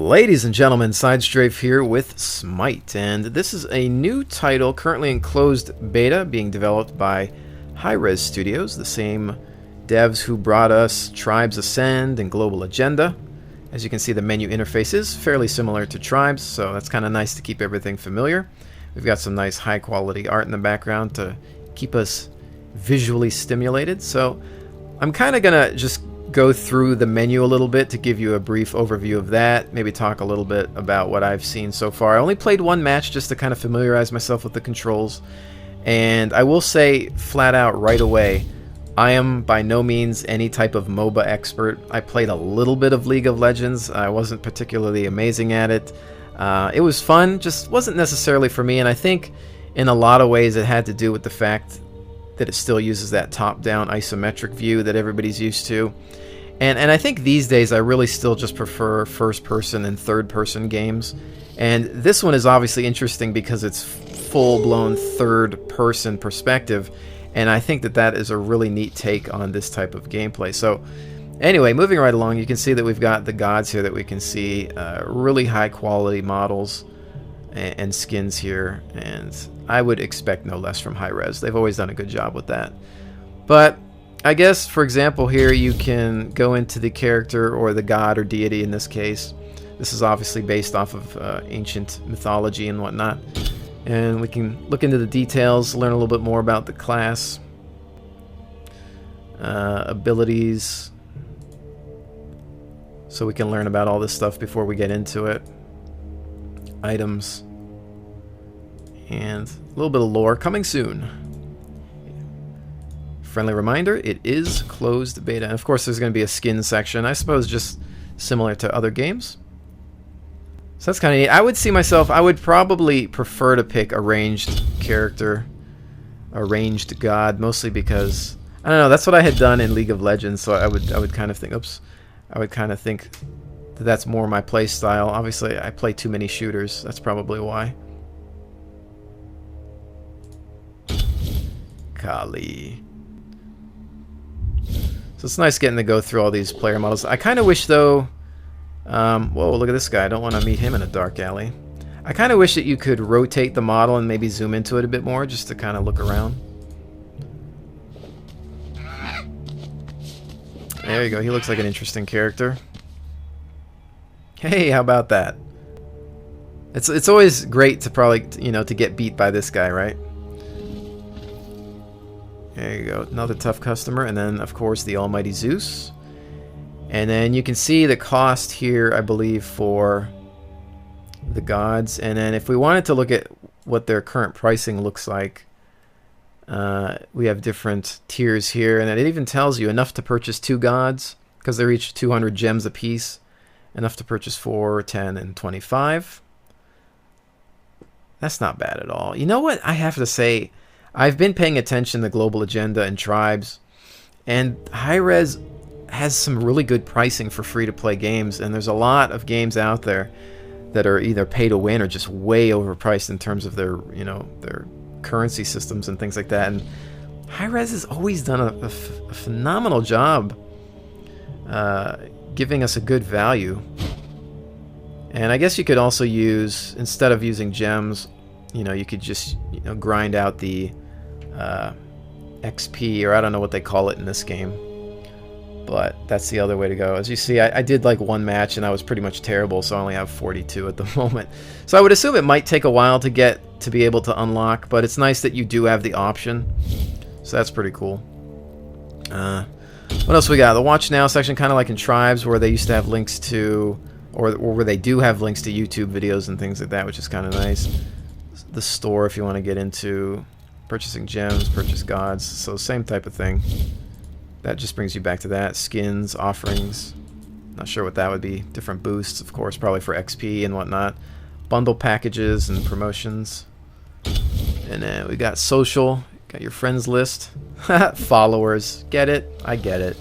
Ladies and gentlemen, SideStrafe here with Smite, and this is a new title currently in closed beta being developed by Hirez Studios, the same devs who brought us Tribes Ascend and Global Agenda. As you can see, the menu interface is fairly similar to Tribes, so that's kind of nice to keep everything familiar. We've got some nice high quality art in the background to keep us visually stimulated, so I'm kind of gonna just go through the menu a little bit to give you a brief overview of that, maybe talk a little bit about what I've seen so far. I only played one match just to kind of familiarize myself with the controls, and I will say flat out right away, I am by no means any type of MOBA expert. I played a little bit of League of Legends. I wasn't particularly amazing at it. It was fun, just wasn't necessarily for me, and I think in a lot of ways it had to do with the fact that it still uses that top-down isometric view that everybody's used to. And I think these days I really still just prefer first-person and third-person games. And this one is obviously interesting because it's full-blown third-person perspective, and I think that that is a really neat take on this type of gameplay. So anyway, moving right along, you can see that we've got the gods here that we can see, really high-quality models and skins here, and I would expect no less from Hirez. They've always done a good job with that. But I guess, for example, here you can go into the character or the god or deity in this case. This is obviously based off of ancient mythology and whatnot. And we can look into the details, learn a little bit more about the class, abilities, so we can learn about all this stuff before we get into it. Items, and a little bit of lore coming soon. Friendly reminder, it is closed beta. And of course there's going to be a skin section, I suppose just similar to other games. So that's kind of neat. I would see myself, I would probably prefer to pick a ranged character, a ranged god, mostly because, I don't know, that's what I had done in League of Legends, so I would kind of think, I would kind of think that that's more my play style. Obviously I play too many shooters, that's probably why. Kali. So it's nice getting to go through all these player models. I kind of wish, though... whoa, look at this guy. I don't want to meet him in a dark alley. I kind of wish that you could rotate the model and maybe zoom into it a bit more, just to kind of look around. There you go. He looks like an interesting character. Hey, how about that? It's always great to probably, you know, to get beat by this guy, right? There you go, another tough customer, and then of course the almighty Zeus. And then you can see the cost here, I believe, for the gods. And then if we wanted to look at what their current pricing looks like, we have different tiers here, and it even tells you enough to purchase 2 gods, because they're each 200 gems apiece, enough to purchase 4, 10, and 25. That's not bad at all. You know what I have to say? I've been paying attention to Global Agenda and Tribes, and Hirez has some really good pricing for free-to-play games, and there's a lot of games out there that are either pay-to-win or just way overpriced in terms of their, you know, their currency systems and things like that. And Hirez has always done a phenomenal job giving us a good value. And I guess you could also use, instead of using gems, you know, you could just, you know, grind out the XP, or I don't know what they call it in this game, but that's the other way to go. As you see, I did like one match and I was pretty much terrible, so I only have 42 at the moment. So I would assume it might take a while to get to be able to unlock, but it's nice that you do have the option, so that's pretty cool. What else we got? The Watch Now section, kind of like in Tribes, where they used to have links to, or where they do have links to YouTube videos and things like that, which is kind of nice. The store, if you want to get into purchasing gems, purchase gods, so same type of thing. That just brings you back to that. Skins, offerings, not sure what that would be. Different boosts, of course, probably for XP and whatnot. Bundle packages and promotions. And then we got social, got your friends list. Followers, get it? I get it.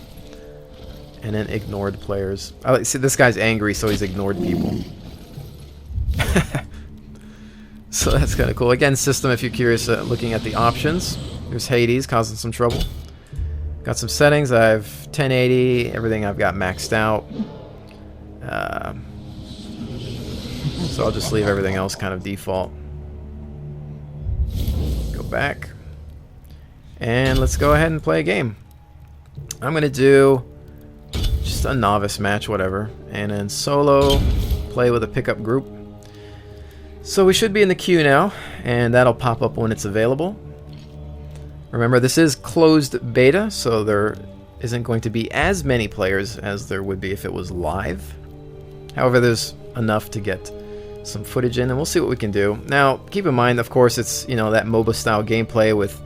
And then ignored players. I see this guy's angry, so he's ignored people. So that's kind of cool. Again, system, if you're curious, looking at the options. There's Hades causing some trouble. Got some settings. I have 1080. Everything I've got maxed out. So I'll just leave everything else kind of default. Go back. And let's go ahead and play a game. I'm going to do just a novice match, whatever. And then solo, play with a pickup group. So we should be in the queue now, and that'll pop up when it's available. Remember, this is closed beta, so there isn't going to be as many players as there would be if it was live. However, there's enough to get some footage in, and we'll see what we can do. Now, keep in mind, of course, it's, you know, that MOBA style gameplay with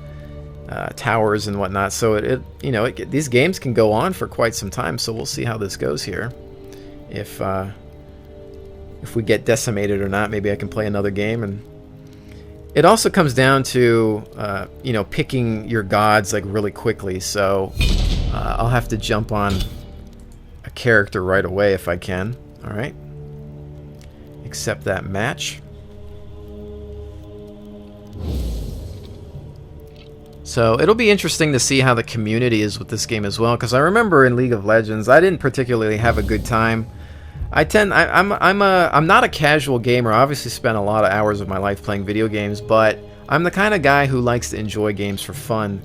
towers and whatnot. So these games can go on for quite some time. So we'll see how this goes here. If we get decimated or not, maybe I can play another game. And it also comes down to picking your gods like really quickly. So I'll have to jump on a character right away if I can. All right. Accept that match. So it'll be interesting to see how the community is with this game as well, because I remember in League of Legends I didn't particularly have a good time. I'm not a casual gamer. I obviously spent a lot of hours of my life playing video games, but I'm the kind of guy who likes to enjoy games for fun.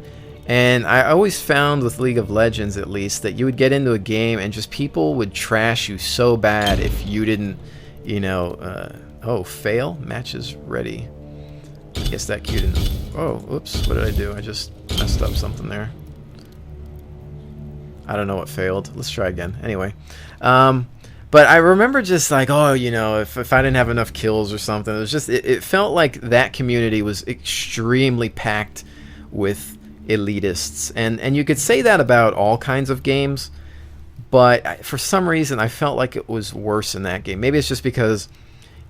And I always found with League of Legends, at least, that you would get into a game and just people would trash you so bad if you didn't, oh, fail? Match is ready. I guess that queued in. Oh, oops, what did I do? I just messed up something there. I don't know what failed. Let's try again. Anyway. But I remember just like, oh, if I didn't have enough kills or something, it was just, it felt like that community was extremely packed with elitists. And you could say that about all kinds of games, but for some reason I felt like it was worse in that game. Maybe it's just because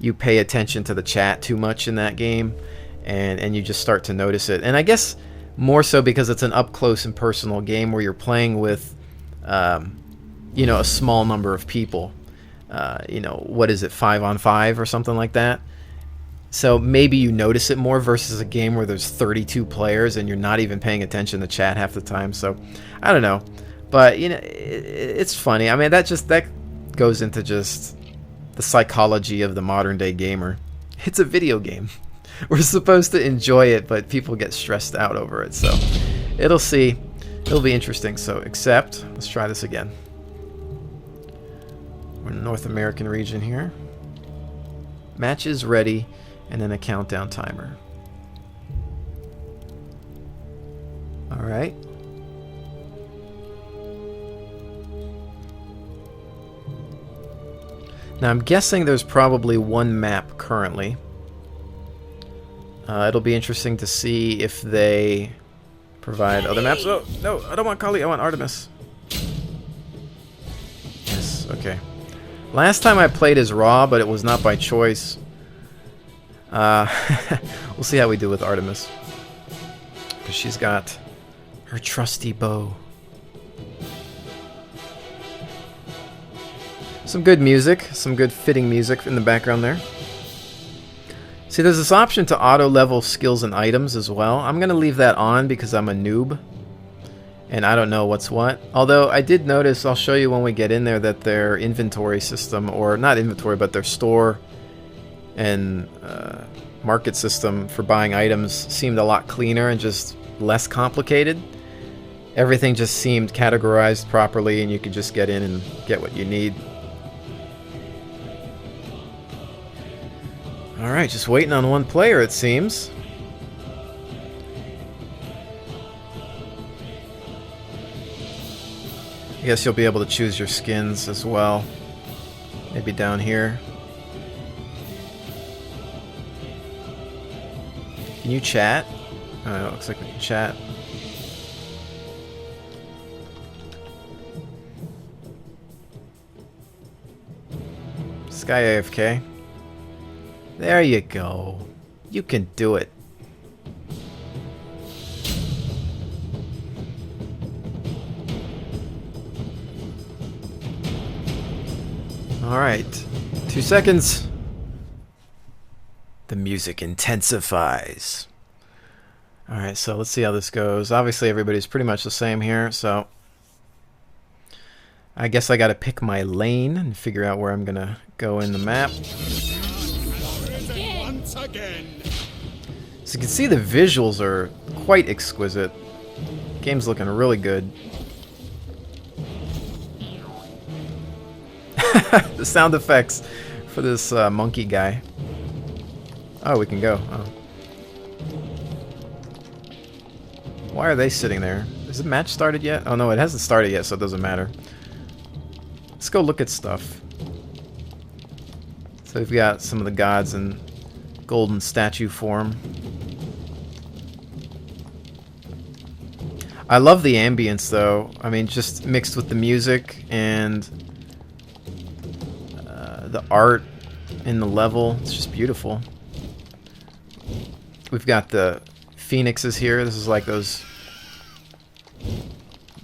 you pay attention to the chat too much in that game. And you just start to notice it. And I guess more so because it's an up-close and personal game where you're playing with, a small number of people. What is it, 5-on-5 or something like that? So maybe you notice it more versus a game where there's 32 players and you're not even paying attention to chat half the time. So, I don't know. But, it's funny. I mean, that goes into just the psychology of the modern-day gamer. It's a video game. We're supposed to enjoy it, but people get stressed out over it. So it'll be interesting. So accept. Let's try this again. We're in the North American region here. Match is ready, and then a countdown timer. All right. Now I'm guessing there's probably one map currently. It'll be interesting to see if they provide other maps. Oh, no, I don't want Kali, I want Artemis. Yes, okay. Last time I played as Raw, but it was not by choice. We'll see how we do with Artemis. Because she's got her trusty bow. Some good music, some good fitting music in the background there. See, there's this option to auto-level skills and items as well. I'm going to leave that on because I'm a noob. And I don't know what's what. Although I did notice, I'll show you when we get in there, that their inventory system, or not inventory, but their store and market system for buying items seemed a lot cleaner and just less complicated. Everything just seemed categorized properly and you could just get in and get what you need. Alright, just waiting on one player, it seems. I guess you'll be able to choose your skins as well. Maybe down here. Can you chat? Oh, it looks like we can chat. Sky AFK. There you go. You can do it. Alright. 2 seconds. The music intensifies. Alright, so let's see how this goes. Obviously everybody's pretty much the same here, so I guess I gotta pick my lane and figure out where I'm gonna go in the map. So you can see the visuals are quite exquisite. Game's looking really good. The sound effects for this monkey guy. Oh, we can go. Oh. Why are they sitting there? Has the match started yet? Oh no, it hasn't started yet, so it doesn't matter. Let's go look at stuff. So we've got some of the gods in golden statue form. I love the ambience though. I mean, just mixed with the music and the art in the level. It's just beautiful. We've got the phoenixes here. This is like those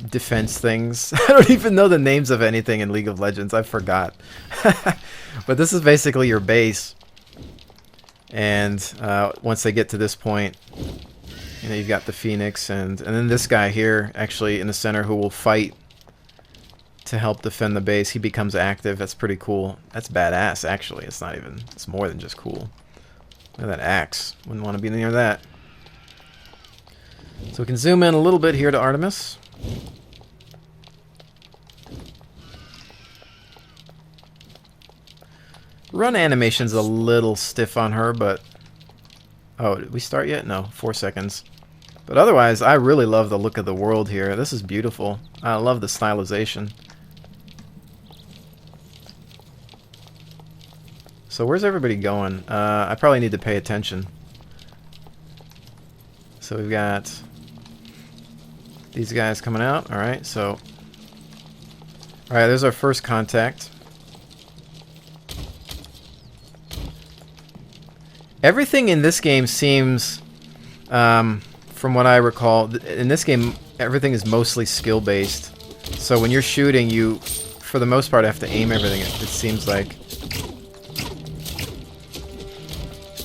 defense things. I don't even know the names of anything in League of Legends. I forgot. But this is basically your base. And once they get to this point, you know, you've got the Phoenix and then this guy here, actually in the center, who will fight to help defend the base. He becomes active. That's pretty cool. That's badass, actually. It's not even, it's more than just cool. Look at that axe. Wouldn't want to be near that. So we can zoom in a little bit here to Artemis. Run animation's a little stiff on her, but... Oh, did we start yet? No, 4 seconds. But otherwise, I really love the look of the world here. This is beautiful. I love the stylization. So where's everybody going? I probably need to pay attention. So we've got these guys coming out. Alright, so... Alright, there's our first contact. Everything in this game seems, from what I recall, in this game, everything is mostly skill-based. So when you're shooting, you, for the most part, have to aim everything, it seems like.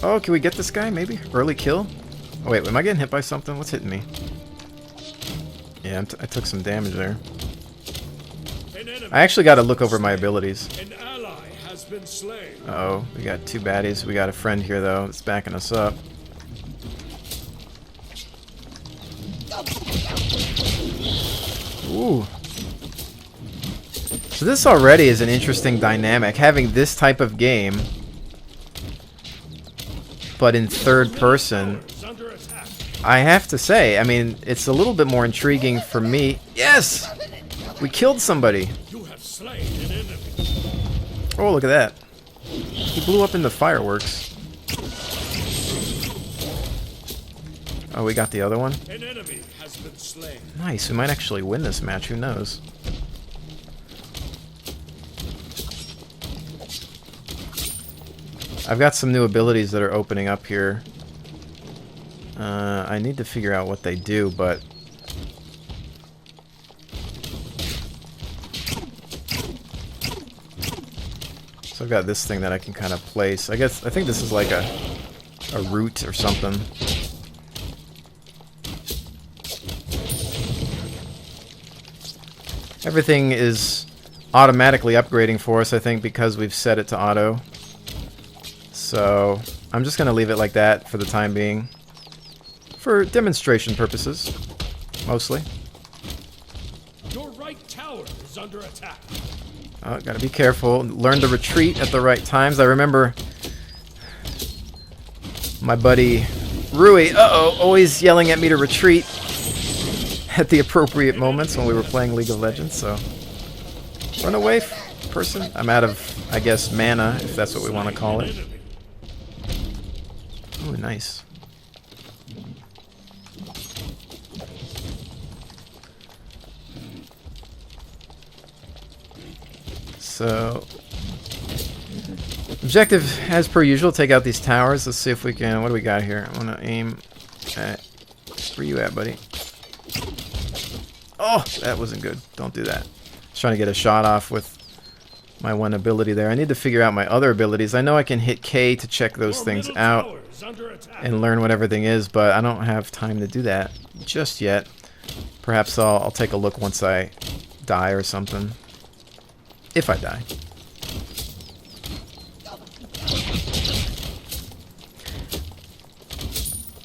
Oh, can we get this guy, maybe? Early kill? Oh, wait, am I getting hit by something? What's hitting me? Yeah, I took some damage there. I actually got to look over my abilities. Uh-oh, we got two baddies. We got a friend here, though, that's backing us up. Ooh. So this already is an interesting dynamic, having this type of game, but in third person. I have to say, I mean, it's a little bit more intriguing for me. Yes! We killed somebody. Oh, look at that. He blew up into fireworks. Oh, we got the other one? An enemy has been slain. Nice, we might actually win this match, who knows? I've got some new abilities that are opening up here. I need to figure out what they do, but... So I've got this thing that I can kind of place. I think this is like a root or something. Everything is automatically upgrading for us, I think, because we've set it to auto. So I'm just going to leave it like that for the time being. For demonstration purposes, mostly. Your right tower is under attack. Oh, gotta be careful. Learn to retreat at the right times. I remember my buddy Rui, always yelling at me to retreat at the appropriate moments when we were playing League of Legends, so... Run away, person. I'm out of, I guess, mana, if that's what we want to call it. Oh, nice. So, objective, as per usual, take out these towers. Let's see if we can, what do we got here? I want to aim at, where you at, buddy? Oh, that wasn't good. Don't do that. I was trying to get a shot off with my one ability there. I need to figure out my other abilities. I know I can hit K to check those things out and learn what everything is, but I don't have time to do that just yet. Perhaps I'll take a look once I die or something. If I die.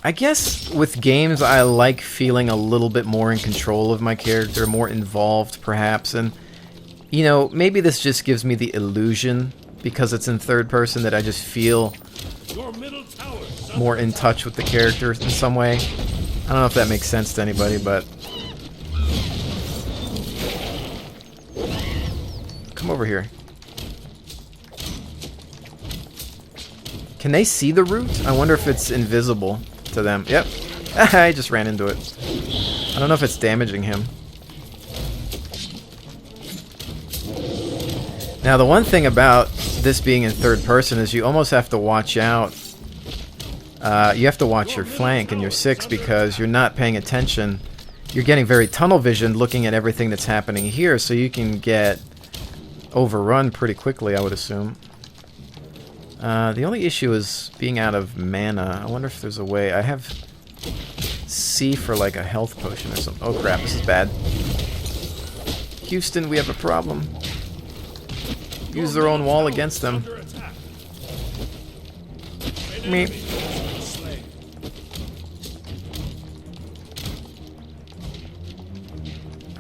I guess with games I like feeling a little bit more in control of my character, more involved perhaps, and you know, maybe this just gives me the illusion because it's in third person that I just feel more in touch with the character in some way. I don't know if that makes sense to anybody, but come over here. Can they see the root? I wonder if it's invisible to them. Yep. I just ran into it. I don't know if it's damaging him. Now, the one thing about this being in third person is you almost have to watch out. You have to watch your flank and your six because you're not paying attention. You're getting very tunnel vision looking at everything that's happening here, so you can get overrun pretty quickly, I would assume. The only issue is being out of mana. I wonder if there's a way. I have C for like a health potion or something. Oh crap, this is bad. Houston, we have a problem. Use their own wall against them. Me.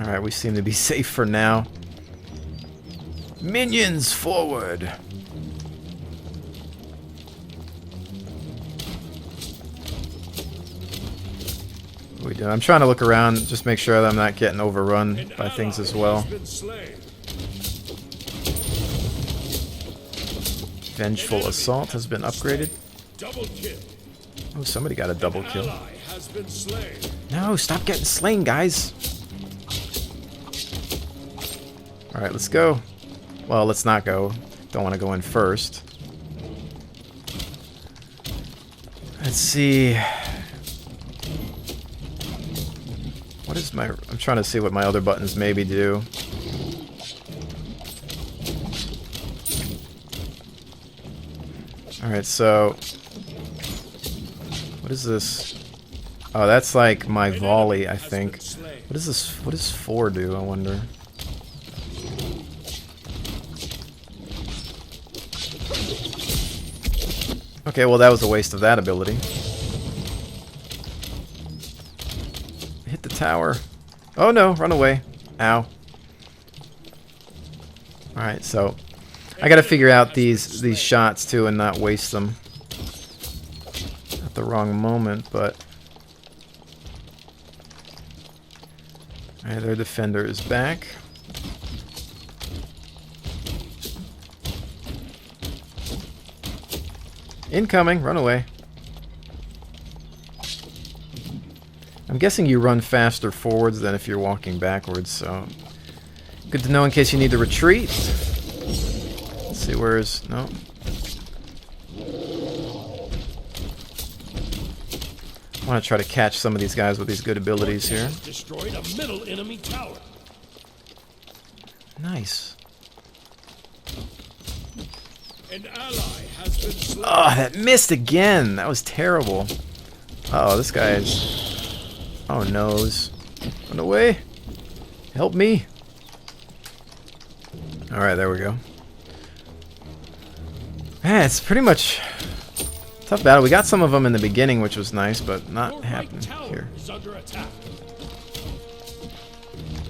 Alright, we seem to be safe for now. Minions forward! What are we doing? I'm trying to look around, just make sure that I'm not getting overrun by things as well. Vengeful Assault has been upgraded. Oh, somebody got a double kill. No, stop getting slain, guys! Alright, let's go. Well, let's not go. Don't want to go in first. Let's see. What is my... I'm trying to see what my other buttons maybe do. Alright, so... What is this? Oh, that's like my volley, I think. What is this? What does 4 do, I wonder? Okay, well that was a waste of that ability. Hit the tower. Oh no, run away. Ow. Alright, so I gotta figure out these shots too and not waste them at the wrong moment, but alright, their defender is back. Incoming, run away. I'm guessing you run faster forwards than if you're walking backwards, so good to know in case you need to retreat. Let's see, where's... no. I want to try to catch some of these guys with these good abilities here. Destroyed a middle enemy tower. Nice. An ally has been slain. Oh, that missed again. That was terrible. Uh oh, this guy is... Oh, noes. Run away. Help me. Alright, there we go. Man, it's pretty much... tough battle. We got some of them in the beginning, which was nice, but not happening here.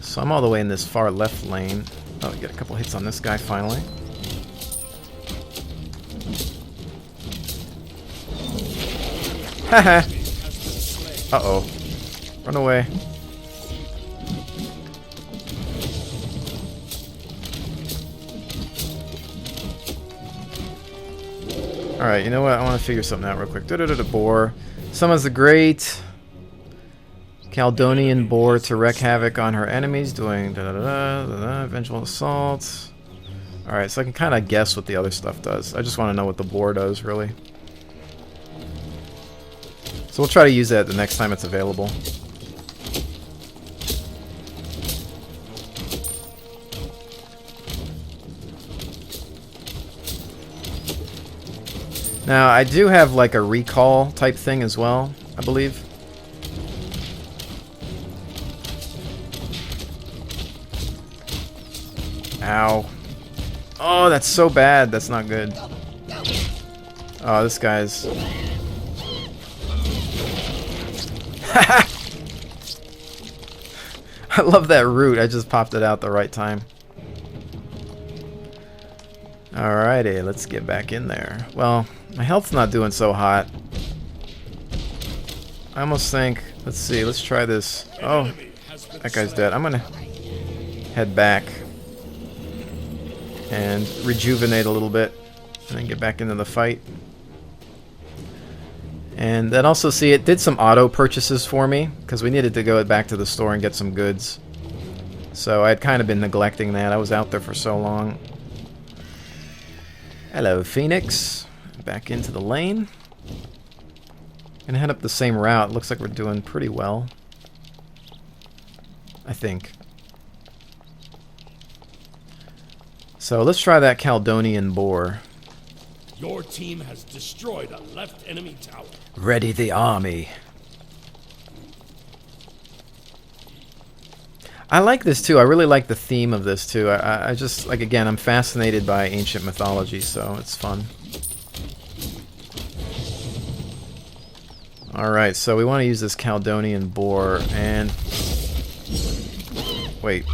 So I'm all the way in this far left lane. Oh, get a couple hits on this guy finally. Haha. Uh-oh. Run away. Alright, you know what? I want to figure something out real quick. Boar. Summons the great Caledonian boar to wreak havoc on her enemies, doing vengeful assault. Alright, so I can kind of guess what the other stuff does. I just want to know what the boar does, really. So we'll try to use that the next time it's available. Now, I do have like a recall type thing as well, I believe. Ow. Oh, that's so bad. That's not good. Oh, this guy's... I love that root. I just popped it out the right time. Alrighty, let's get back in there. Well, my health's not doing so hot. I almost think... Let's see, let's try this. Oh, that guy's dead. I'm gonna head back and rejuvenate a little bit and then get back into the fight. And then also see, it did some auto purchases for me because we needed to go back to the store and get some goods. So I'd kind of been neglecting that. I was out there for so long. Hello, Phoenix. Back into the lane. Gonna head up the same route. Looks like we're doing pretty well. I think. So let's try that Caledonian boar. Your team has destroyed a left enemy tower. Ready the army. I like this too. I really like the theme of this too. I just, like, again, I'm fascinated by ancient mythology, so it's fun. Alright, so we want to use this Caledonian boar, and... Wait.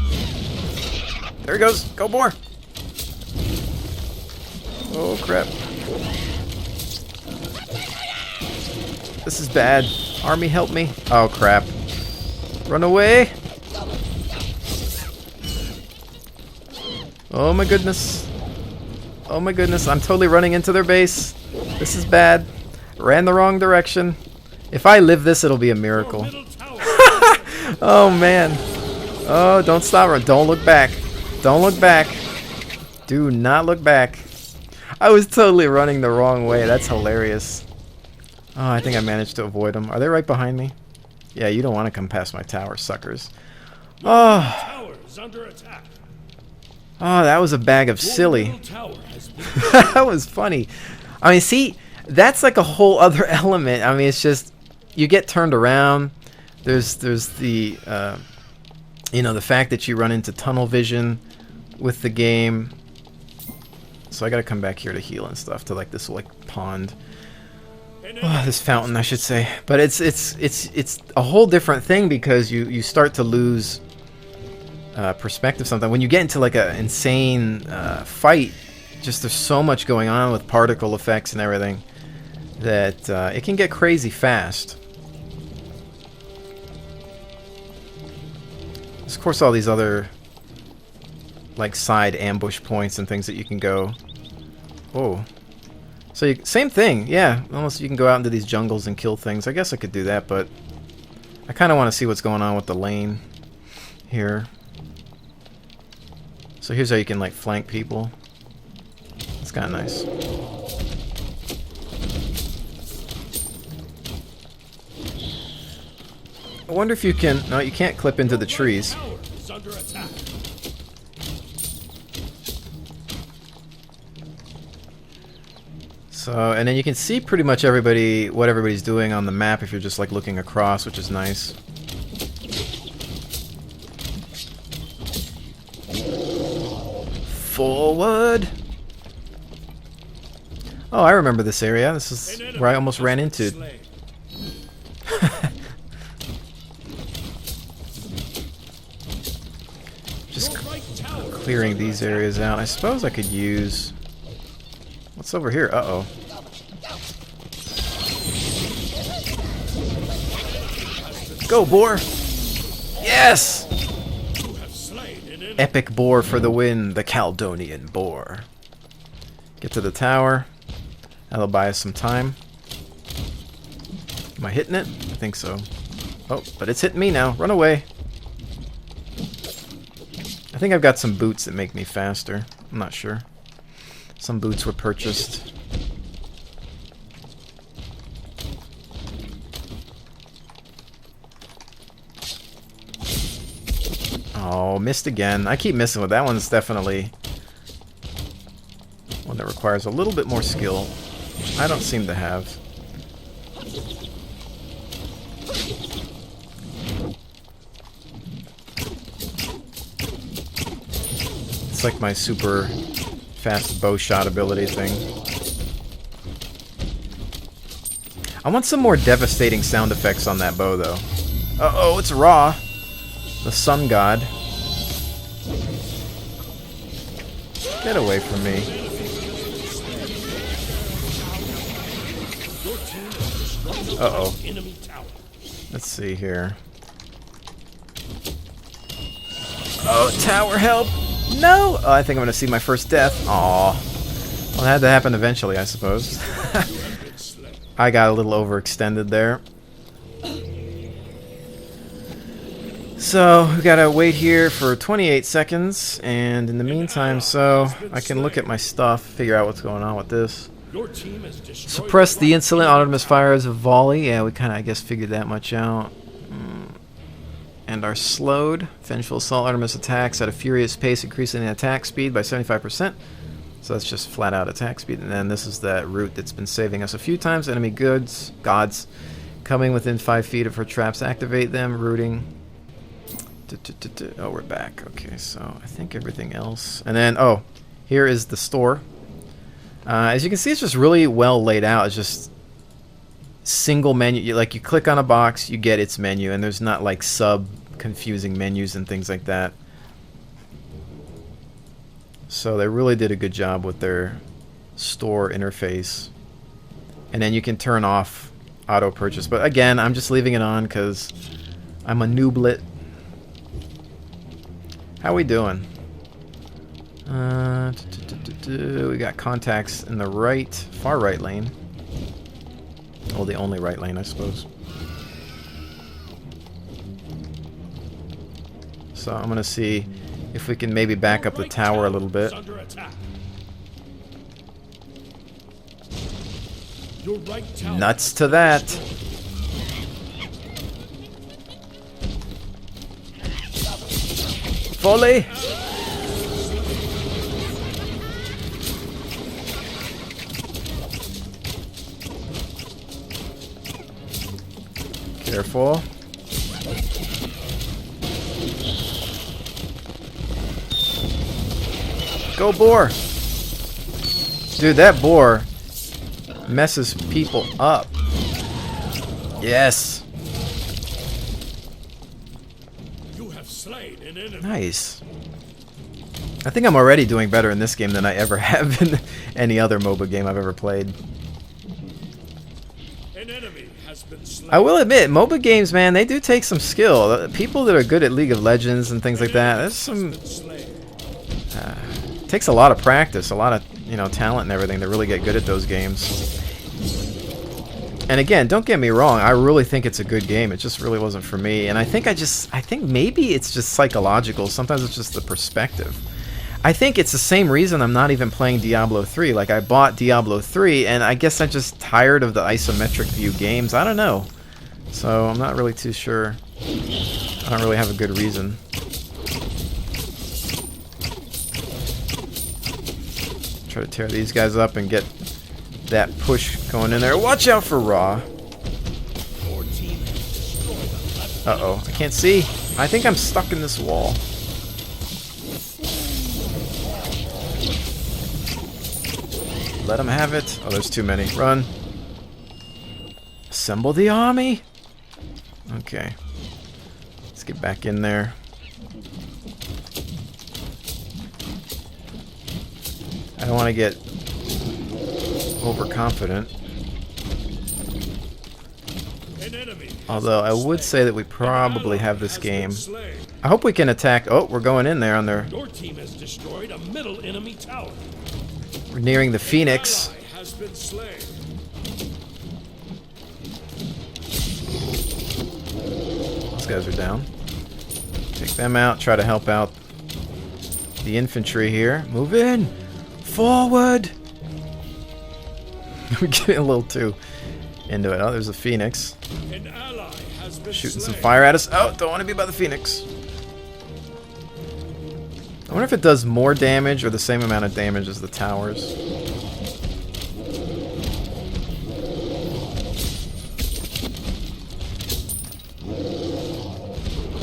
There he goes! Go boar! Oh crap. This is bad. Army, help me. Oh crap. Run away! Oh my goodness. Oh my goodness, I'm totally running into their base. This is bad. Ran the wrong direction. If I live this, it'll be a miracle. Oh man. Oh, don't stop. Don't look back. Don't look back. Do not look back. I was totally running the wrong way. That's hilarious. Oh, I think I managed to avoid them. Are they right behind me? Yeah, you don't want to come past my tower, suckers. Oh. Oh, that was a bag of silly. That was funny. I mean, see, that's like a whole other element. I mean, it's just, you get turned around. There's the, you know, the fact that you run into tunnel vision with the game. So I gotta come back here to heal and stuff, to like this like pond. Oh, this fountain, I should say. But it's a whole different thing because you start to lose perspective sometimes. When you get into like an insane fight, just there's so much going on with particle effects and everything that it can get crazy fast. There's of course all these other like side ambush points and things that you can go. Oh. So you, same thing, yeah. Almost you can go out into these jungles and kill things. I guess I could do that, but I kind of want to see what's going on with the lane here. So here's how you can like flank people. It's kind of nice. I wonder if you can... No, you can't clip into the trees. So, and then you can see pretty much everybody, what everybody's doing on the map if you're just like looking across, which is nice. Forward! Oh, I remember this area. This is where I almost ran into. Just clearing these areas out. I suppose I could use... What's over here? Uh-oh. Go, boar! Yes! Epic boar for the win, the Caledonian boar. Get to the tower. That'll buy us some time. Am I hitting it? I think so. Oh, but it's hitting me now. Run away. I think I've got some boots that make me faster. I'm not sure. Some boots were purchased. Oh, missed again. I keep missing with that one. It's definitely one that requires a little bit more skill, which I don't seem to have. It's like my super fast bow shot ability thing. I want some more devastating sound effects on that bow, though. Uh-oh, it's Ra, the sun god. Get away from me. Uh-oh. Let's see here. Oh, tower help! No! Oh, I think I'm gonna see my first death. Aw. Well, it had to happen eventually, I suppose. I got a little overextended there. So, we gotta wait here for 28 seconds, and in the meantime, so I can look at my stuff, figure out what's going on with this. Suppress the insolent autonomous fire as a volley. Yeah, we kind of, I guess, figured that much out. And our slowed vengeful assault autonomous attacks at a furious pace, increasing the attack speed by 75%. So that's just flat out attack speed. And then this is that route that's been saving us a few times. Enemy gods coming within 5 feet of her traps. Activate them. Rooting. Oh, we're back. Okay, so I think everything else. And then, oh, here is the store. As you can see, it's just really well laid out. It's just single menu. Like, you click on a box, you get its menu, and there's not like confusing menus and things like that. So they really did a good job with their store interface. And then you can turn off auto purchase. But again, I'm just leaving it on because I'm a nooblet. How we doing? We got contacts in the right, far right lane. Well, the only right lane, I suppose. So I'm gonna see if we can maybe back up the tower a little bit. Nuts to that. Volley. Careful. Go boar. Dude, that boar messes people up. Yes. You have slain an enemy. Nice. I think I'm already doing better in this game than I ever have in any other MOBA game I've ever played. An enemy has been slain. I will admit, MOBA games, man, they do take some skill. People that are good at League of Legends and things like that, there's some... takes a lot of practice, a lot of, talent and everything to really get good at those games. And again, don't get me wrong, I really think it's a good game. It just really wasn't for me. And I think maybe it's just psychological. Sometimes it's just the perspective. I think it's the same reason I'm not even playing Diablo 3. Like, I bought Diablo 3, and I guess I'm just tired of the isometric view games. I don't know. So, I'm not really too sure. I don't really have a good reason. Try to tear these guys up and get that push going in there. Watch out for Ra. Uh-oh. I can't see. I think I'm stuck in this wall. Let him have it. Oh, there's too many. Run. Assemble the army. Okay. Let's get back in there. I don't want to get overconfident. Although I would say that we probably have this game. I hope we can attack. Oh, we're going in there on their... Your team has destroyed a middle enemy tower. We're nearing the Phoenix. Has been slain. Those guys are down. Take them out. Try to help out the infantry here. Move in. Forward. We're getting a little too into it. Oh, there's a Phoenix. An ally has been Shooting slain. some fire at us. Oh, don't want to be by the Phoenix. I wonder if it does more damage or the same amount of damage as the towers.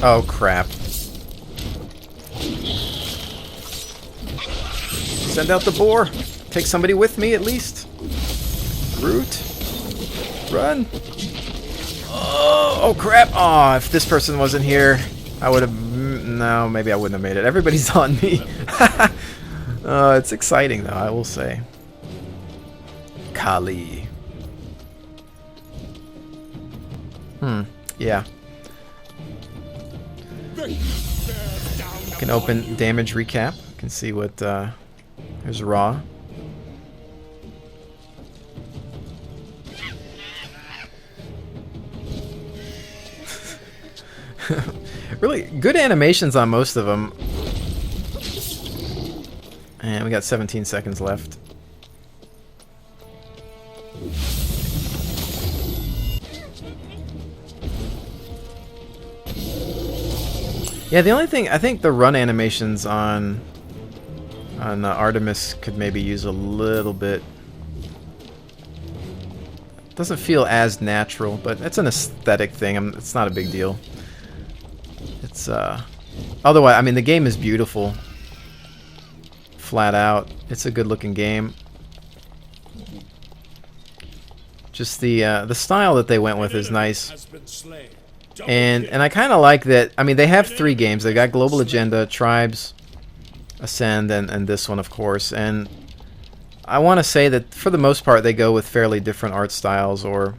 Oh, crap. Send out the boar. Take somebody with me, at least. Groot. Run! Oh crap! Oh, if this person wasn't here, I would have... No, maybe I wouldn't have made it. Everybody's on me. It's exciting though, I will say. Kali. Yeah. I can open damage recap. You can see what, there's Raw. Really good animations on most of them. And we got 17 seconds left. Yeah, the only thing, I think the run animations on Artemis could maybe use a little bit. Doesn't feel as natural, but it's an aesthetic thing. It's not a big deal. It's otherwise, I mean, the game is beautiful. Flat out, it's a good-looking game. Just the style that they went with is nice. And I kind of like that. I mean, they have 3 games. They got Global Agenda, Tribes, Ascend, and this one, of course. And I want to say that for the most part, they go with fairly different art styles. Or,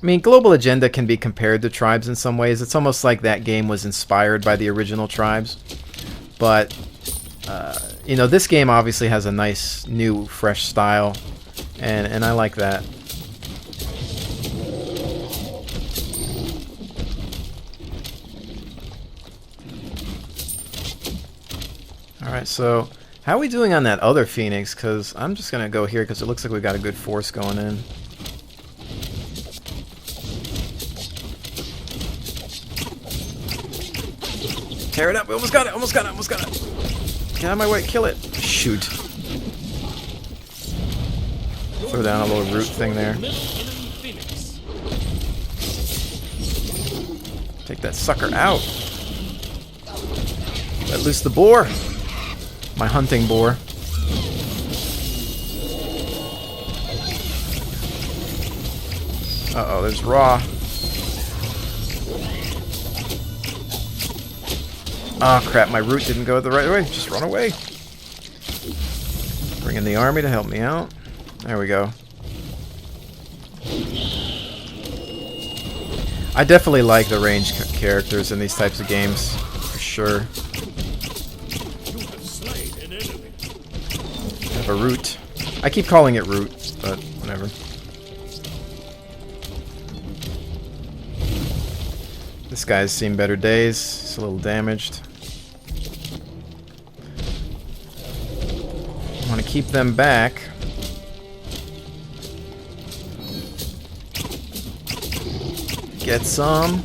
I mean, Global Agenda can be compared to Tribes in some ways. It's almost like that game was inspired by the original Tribes. But you know, this game obviously has a nice, new, fresh style, and I like that. Alright, so how are we doing on that other Phoenix? Because I'm just going to go here because it looks like we've got a good force going in. Tear it up. We almost got it. Almost got it. Almost got it. Get out of my way. Kill it. Shoot. Throw down a little root thing there. Take that sucker out. Let loose the boar. My hunting boar. Uh-oh, there's Raw. Oh crap, my root didn't go the right way. Just run away. Bring in the army to help me out. There we go. I definitely like the ranged characters in these types of games, for sure. I have a root. I keep calling it root, but whatever. This guy's seen better days. He's a little damaged. I want to keep them back. Get some.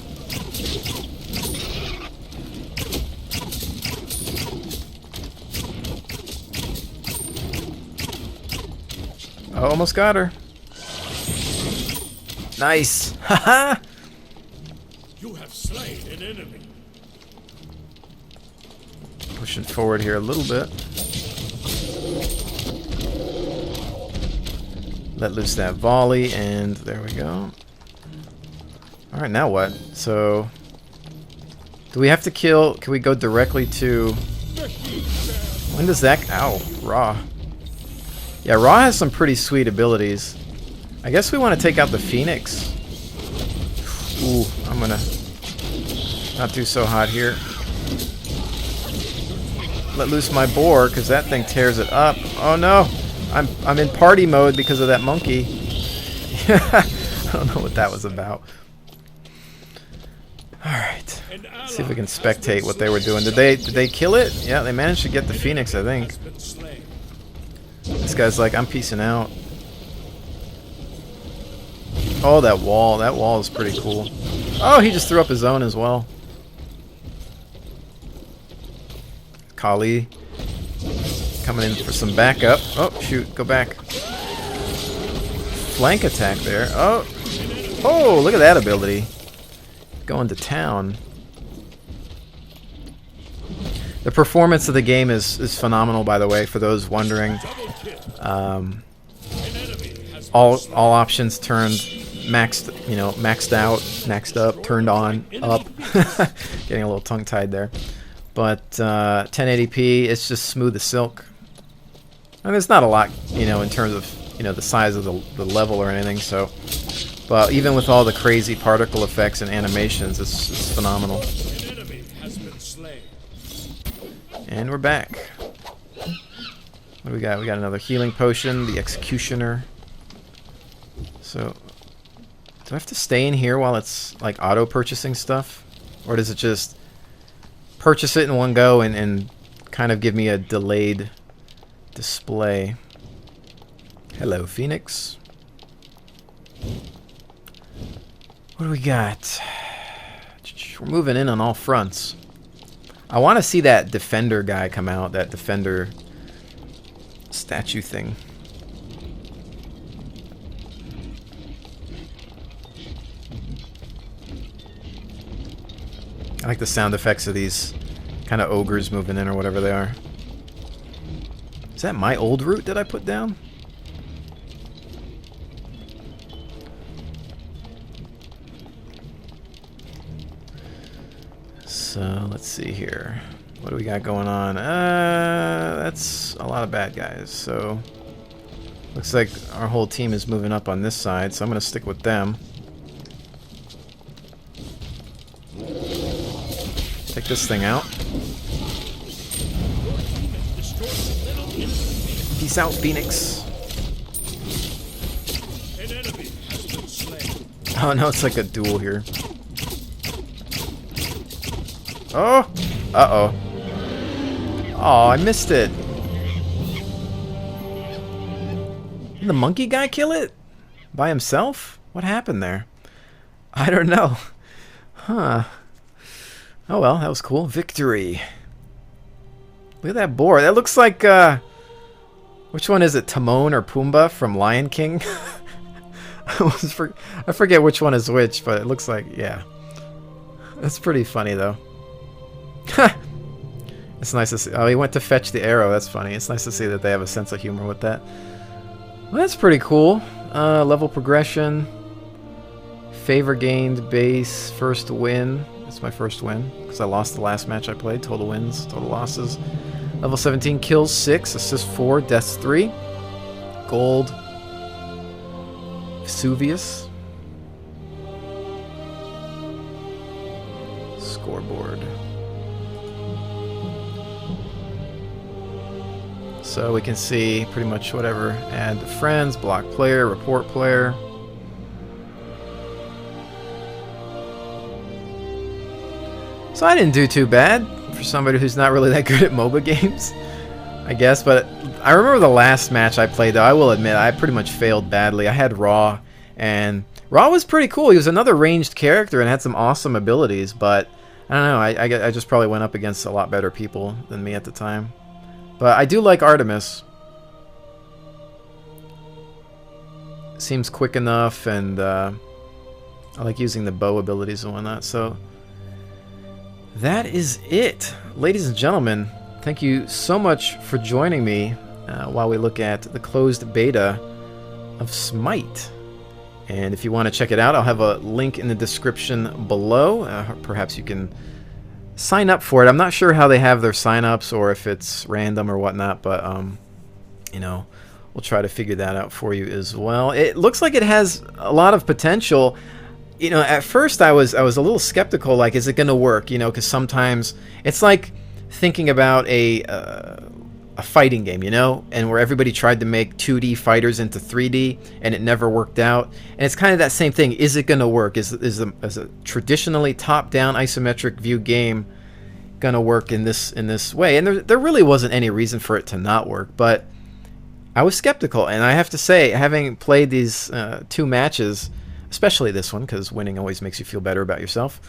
Oh, almost got her. Nice. Haha. You have slain an enemy. Pushing forward here a little bit. Let loose that volley, and there we go. Alright, now what? So, do we have to kill? Can we go directly to... When does that... Ow, Raw. Yeah, Raw has some pretty sweet abilities. I guess we want to take out the Phoenix. Ooh, I'm gonna not do so hot here. Let loose my boar, because that thing tears it up. Oh no! I'm in party mode because of that monkey. I don't know what that was about. Alright. See if we can spectate what they were doing. Did they kill it? Yeah, they managed to get the Phoenix, I think. This guy's like, I'm peacing out. Oh, that wall. That wall is pretty cool. Oh, he just threw up his own as well. Kali coming in for some backup. Oh, shoot. Go back. Flank attack there. Oh. Oh, look at that ability. Going to town. The performance of the game is phenomenal, by the way, for those wondering. All options turned maxed out, maxed up, turned on, up. Getting a little tongue-tied there. But 1080p, it's just smooth as silk. And there's not a lot, in terms of, the size of the level or anything, so... But even with all the crazy particle effects and animations, it's phenomenal. An enemy has been slain. And we're back. What do we got? We got another healing potion, the Executioner. So, do I have to stay in here while it's, like, auto-purchasing stuff? Or does it just purchase it in one go and kind of give me a delayed display? Hello, Phoenix. What do we got? We're moving in on all fronts. I want to see that Defender guy come out, that Defender statue thing. I like the sound effects of these kind of ogres moving in or whatever they are. Is that my old route that I put down? So let's see here. What do we got going on? That's a lot of bad guys. So looks like our whole team is moving up on this side, so I'm going to stick with them. Take this thing out. Peace out, Phoenix. Oh no, it's like a duel here. Oh! Uh-oh. Oh, I missed it. Did the monkey guy kill it? By himself? What happened there? I don't know. Huh. Oh well, that was cool. Victory. Look at that boar. That looks like, which one is it? Timon or Pumbaa from Lion King? I forget which one is which, but it looks like, yeah. That's pretty funny, though. It's nice to see. Oh, he went to fetch the arrow. That's funny. It's nice to see that they have a sense of humor with that. Well, that's pretty cool. Level progression. Favor gained base. First win. That's my first win. Because I lost the last match I played. Total wins. Total losses. Level 17. Kills 6. Assists 4. Deaths 3. Gold. Vesuvius. Scoreboard. So we can see pretty much whatever. Add friends, block player, report player. So I didn't do too bad for somebody who's not really that good at MOBA games, I guess. But I remember the last match I played, though. I will admit, I pretty much failed badly. I had Raw, and Raw was pretty cool. He was another ranged character and had some awesome abilities, but I don't know. I just probably went up against a lot better people than me at the time. But I do like Artemis. Seems quick enough, and I like using the bow abilities and whatnot. So that is it. Ladies and gentlemen, thank you so much for joining me while we look at the closed beta of Smite. And if you want to check it out, I'll have a link in the description below. Perhaps you can sign up for it. I'm not sure how they have their sign-ups or if it's random or whatnot, but we'll try to figure that out for you as well. It looks like it has a lot of potential. At first I was a little skeptical, like, is it going to work? Because sometimes it's like thinking about a fighting game, and where everybody tried to make 2D fighters into 3D and it never worked out. And it's kind of that same thing. Is it going to work? Is a traditionally top-down isometric view game going to work in this way? And there really wasn't any reason for it to not work, but I was skeptical. And I have to say, having played these 2 matches, especially this one, because winning always makes you feel better about yourself,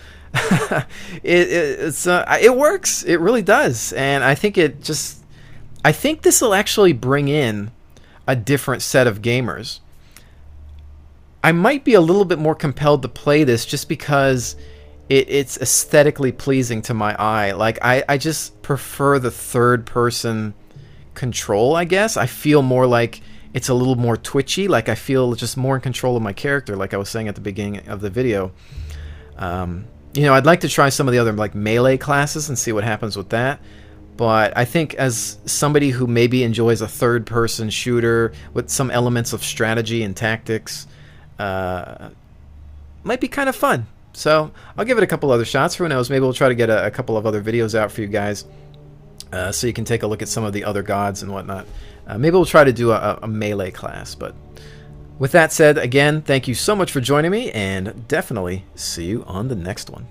it works. It really does. And I think this will actually bring in a different set of gamers. I might be a little bit more compelled to play this just because it's aesthetically pleasing to my eye. Like, I just prefer the third-person control, I guess. I feel more like it's a little more twitchy. Like I feel just more in control of my character, like I was saying at the beginning of the video. You know, I'd like to try some of the other like melee classes and see what happens with that. But I think as somebody who maybe enjoys a third-person shooter with some elements of strategy and tactics, might be kind of fun. So I'll give it a couple other shots. Who knows? Maybe we'll try to get a couple of other videos out for you guys, so you can take a look at some of the other gods and whatnot. Maybe we'll try to do a melee class. But with that said, again, thank you so much for joining me, and definitely see you on the next one.